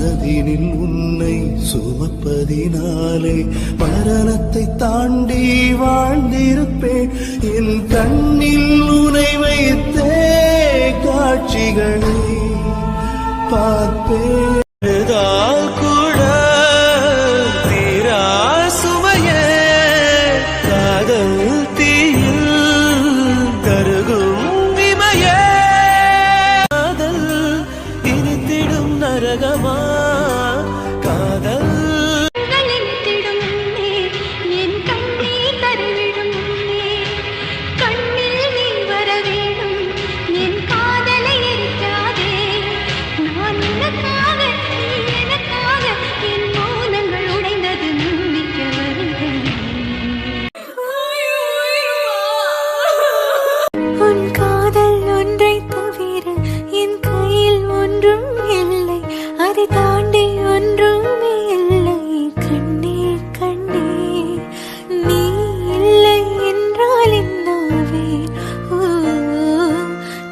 மனதினில் உன்னை சுமப்பதினாலே மரணத்தை தாண்டி வாழ்ந்திருப்பேன். என் கண்ணில் உனை வைத்தே காட்சிகளை பார்ப்பேன். கூட தீரா சுமையே காதல் தீயில் கருகும் இமையே காதல் இனித்திடும் நரகமா காதல் தாண்டி ஒன்றுமே இல்லை கண்ணே கண்ணே நீ இல்லை என்றால் என்னாவே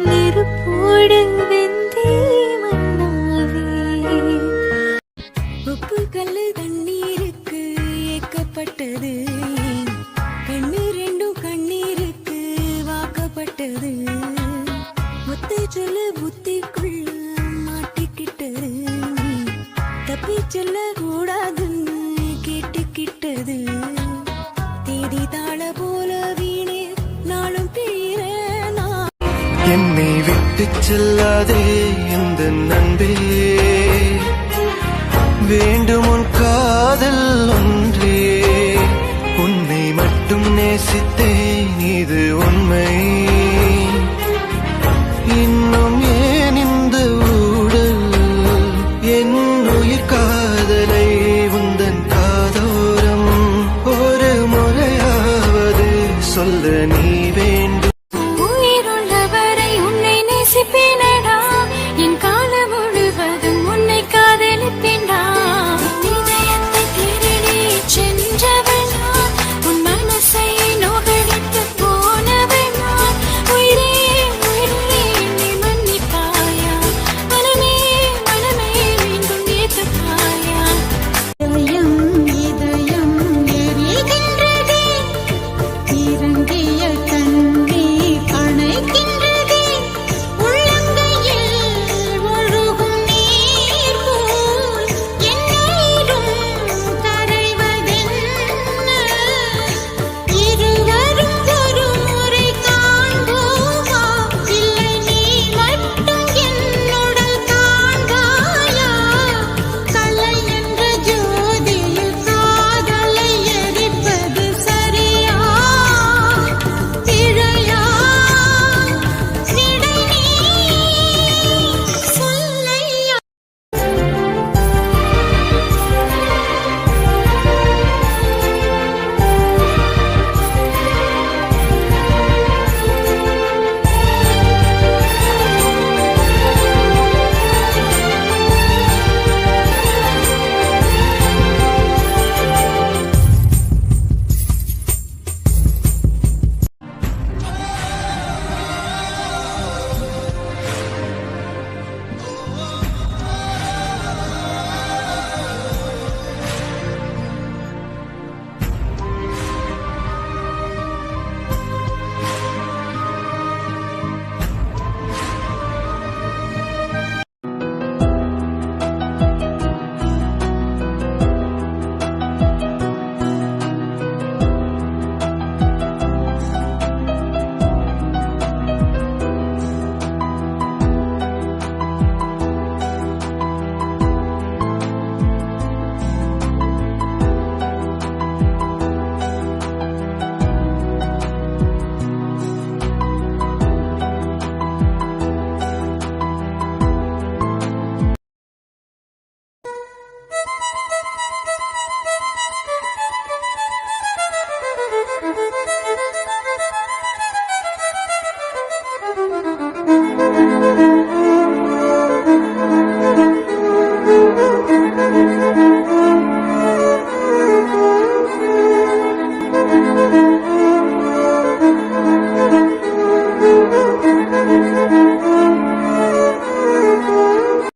நெருப்போடு வெந்தே மண்ணாவே. உப்பு கல்லு தண்ணீருக்கு ஏக்கப்பட்டது கண்ணு ரெண்டும் கண்ணீருக்கு வாக்கப்பட்டது முத்து சொல்லு புத்திக்குள்ள மாட்டிக்கிட்டது தப்பி செல்ல கூடாதுன்னு கேட்டுக்கிட்டது தேதி தாள போல வீணே நாளும் பிழிற என்னை விட்டு செல்லாதே இந்த நண்பே வேண்டும் உன் காதல் ஒன்றே உன்னை மட்டும் நேசித்தேன் இது உண்மை இன்னும் ஏன் இந்த ஊடல் என் உயிர்